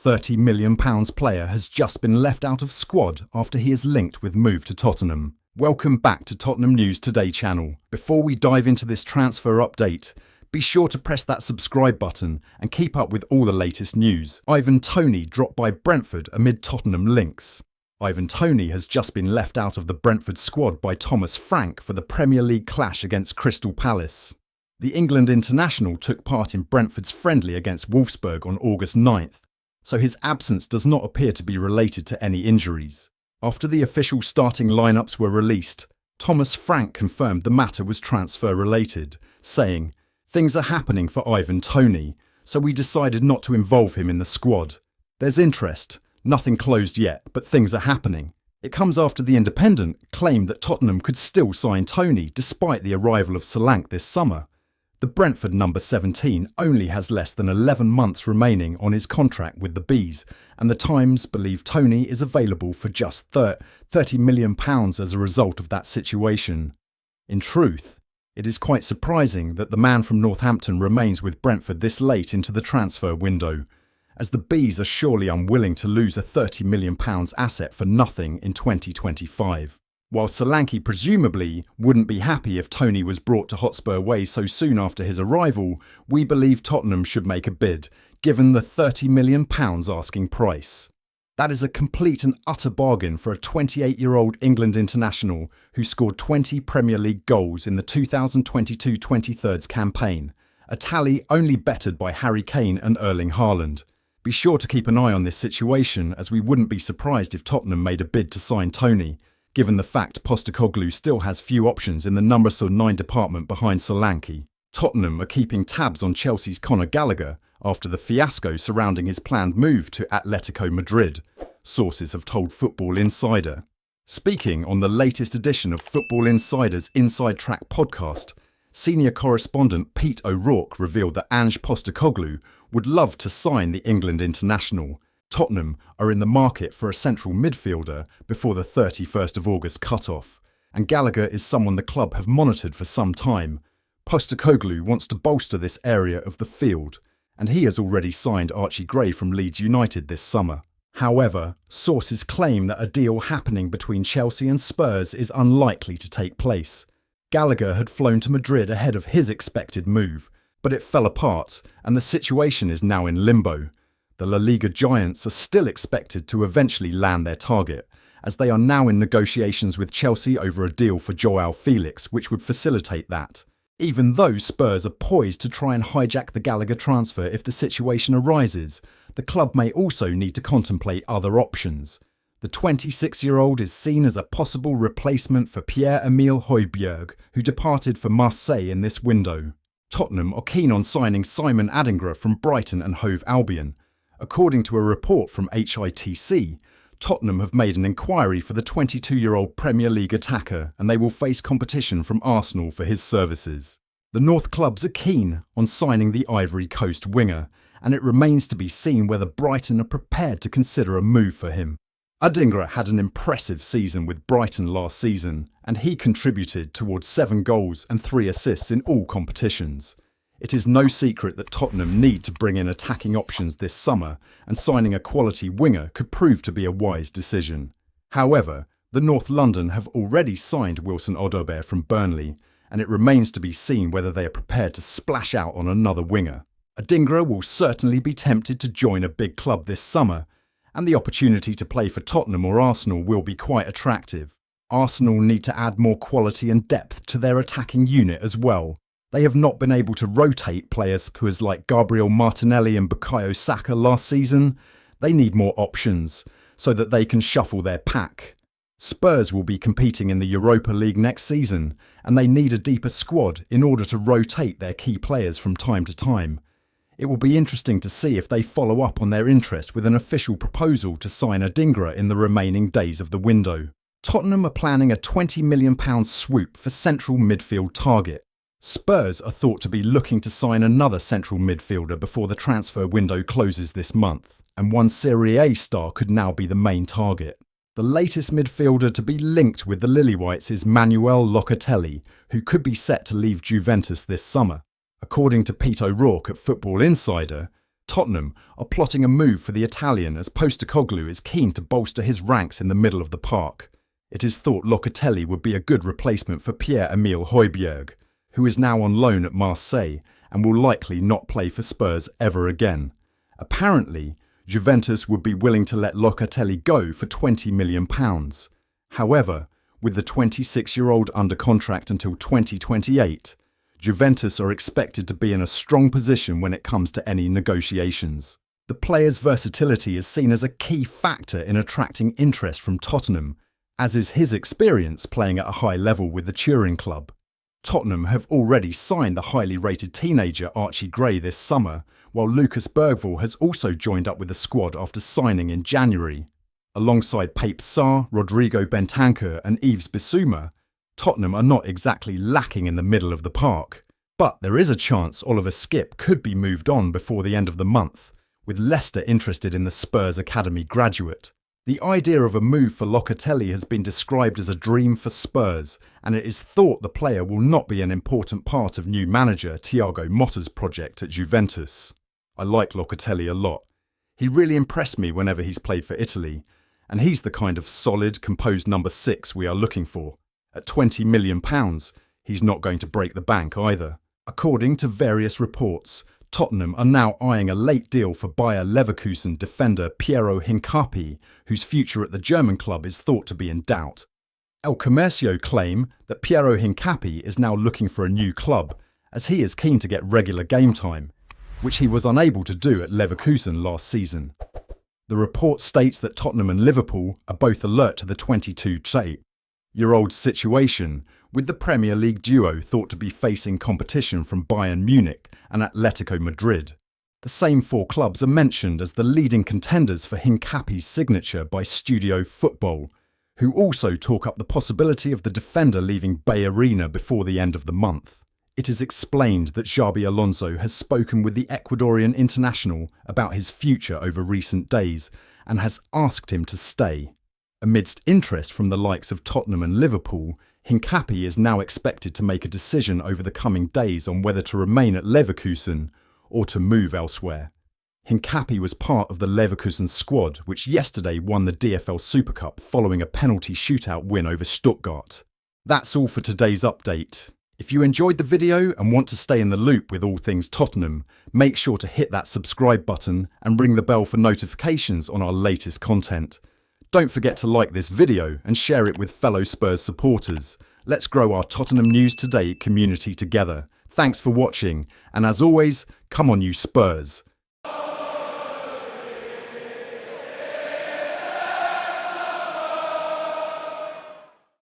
£30 million player has just been left out of squad after he is linked with move to Tottenham. Welcome back to Tottenham News Today channel. Before we dive into this transfer update, be sure to press that subscribe button and keep up with all the latest news. Ivan Toney dropped by Brentford amid Tottenham links. Ivan Toney has just been left out of the Brentford squad by Thomas Frank for the Premier League clash against Crystal Palace. The England international took part in Brentford's friendly against Wolfsburg on August 9th, so his absence does not appear to be related to any injuries. After the official starting lineups were released, Thomas Frank confirmed the matter was transfer related, saying, "Things are happening for Ivan Toney, so we decided not to involve him in the squad. There's interest, nothing closed yet, but things are happening." It comes after the Independent claimed that Tottenham could still sign Toney despite the arrival of Solanke this summer. The Brentford number 17 only has less than 11 months remaining on his contract with the Bees, and the Times believe Toney is available for just £30 million as a result of that situation. In truth, it is quite surprising that the man from Northampton remains with Brentford this late into the transfer window, as the Bees are surely unwilling to lose a £30 million asset for nothing in 2025. While Solanke presumably wouldn't be happy if Toney was brought to Hotspur Way so soon after his arrival, we believe Tottenham should make a bid, given the £30 million asking price. That is a complete and utter bargain for a 28-year-old England international who scored 20 Premier League goals in the 2022-23 campaign, a tally only bettered by Harry Kane and Erling Haaland. Be sure to keep an eye on this situation, as we wouldn't be surprised if Tottenham made a bid to sign Toney, given the fact Postecoglou still has few options in the number 9 department behind Solanke. Tottenham are keeping tabs on Chelsea's Conor Gallagher after the fiasco surrounding his planned move to Atletico Madrid, sources have told Football Insider. Speaking on the latest edition of Football Insider's Inside Track podcast, senior correspondent Pete O'Rourke revealed that Ange Postecoglou would love to sign the England international. Tottenham are in the market for a central midfielder before the 31st of August cut-off, and Gallagher is someone the club have monitored for some time. Postecoglou wants to bolster this area of the field, and he has already signed Archie Gray from Leeds United this summer. However, sources claim that a deal happening between Chelsea and Spurs is unlikely to take place. Gallagher had flown to Madrid ahead of his expected move, but it fell apart, and the situation is now in limbo. The La Liga giants are still expected to eventually land their target, as they are now in negotiations with Chelsea over a deal for Joao Felix, which would facilitate that. Even though Spurs are poised to try and hijack the Gallagher transfer if the situation arises, the club may also need to contemplate other options. The 26-year-old is seen as a possible replacement for Pierre-Emile Højbjerg, who departed for Marseille in this window. Tottenham are keen on signing Simon Adingra from Brighton and Hove Albion. According to a report from HITC, Tottenham have made an inquiry for the 22-year-old Premier League attacker, and they will face competition from Arsenal for his services. The North clubs are keen on signing the Ivory Coast winger, and it remains to be seen whether Brighton are prepared to consider a move for him. Adingra had an impressive season with Brighton last season, and he contributed towards 7 goals and 3 assists in all competitions. It is no secret that Tottenham need to bring in attacking options this summer, and signing a quality winger could prove to be a wise decision. However, the North London have already signed Wilson Odobert from Burnley, and it remains to be seen whether they are prepared to splash out on another winger. Adingra will certainly be tempted to join a big club this summer, and the opportunity to play for Tottenham or Arsenal will be quite attractive. Arsenal need to add more quality and depth to their attacking unit as well. They have not been able to rotate players like Gabriel Martinelli and Bukayo Saka last season. They need more options so that they can shuffle their pack. Spurs will be competing in the Europa League next season, and they need a deeper squad in order to rotate their key players from time to time. It will be interesting to see if they follow up on their interest with an official proposal to sign Adingra in the remaining days of the window. Tottenham are planning a £20 million swoop for central midfield target. Spurs are thought to be looking to sign another central midfielder before the transfer window closes this month, and one Serie A star could now be the main target. The latest midfielder to be linked with the Lilywhites is Manuel Locatelli, who could be set to leave Juventus this summer. According to Pete O'Rourke at Football Insider, Tottenham are plotting a move for the Italian as Postecoglou is keen to bolster his ranks in the middle of the park. It is thought Locatelli would be a good replacement for Pierre-Emile Højbjerg, who is now on loan at Marseille and will likely not play for Spurs ever again. Apparently, Juventus would be willing to let Locatelli go for £20 million. However, with the 26-year-old under contract until 2028, Juventus are expected to be in a strong position when it comes to any negotiations. The player's versatility is seen as a key factor in attracting interest from Tottenham, as is his experience playing at a high level with the touring club. Tottenham have already signed the highly rated teenager Archie Gray this summer, while Lucas Bergvall has also joined up with the squad after signing in January. Alongside Pape Sarr, Rodrigo Bentancur and Yves Bissouma, Tottenham are not exactly lacking in the middle of the park. But there is a chance Oliver Skipp could be moved on before the end of the month, with Leicester interested in the Spurs Academy graduate. The idea of a move for Locatelli has been described as a dream for Spurs, and it is thought the player will not be an important part of new manager Thiago Motta's project at Juventus. I like Locatelli a lot. He really impressed me whenever he's played for Italy, and he's the kind of solid, composed number 6 we are looking for. At £20 million, he's not going to break the bank either. According to various reports, Tottenham are now eyeing a late deal for Bayer Leverkusen defender Piero Hincapie, whose future at the German club is thought to be in doubt. El Comercio claim that Piero Hincapie is now looking for a new club, as he is keen to get regular game time, which he was unable to do at Leverkusen last season. The report states that Tottenham and Liverpool are both alert to the 22-year-old situation, with the Premier League duo thought to be facing competition from Bayern Munich and Atletico Madrid. The same 4 clubs are mentioned as the leading contenders for Hincapie's signature by Studio Football, who also talk up the possibility of the defender leaving Bay Arena before the end of the month. It is explained that Xabi Alonso has spoken with the Ecuadorian international about his future over recent days and has asked him to stay. Amidst interest from the likes of Tottenham and Liverpool, Hincapie is now expected to make a decision over the coming days on whether to remain at Leverkusen or to move elsewhere. Hincapie was part of the Leverkusen squad, which yesterday won the DFL Super Cup following a penalty shootout win over Stuttgart. That's all for today's update. If you enjoyed the video and want to stay in the loop with all things Tottenham, make sure to hit that subscribe button and ring the bell for notifications on our latest content. Don't forget to like this video and share it with fellow Spurs supporters. Let's grow our Tottenham News Today community together. Thanks for watching, and as always, come on you Spurs.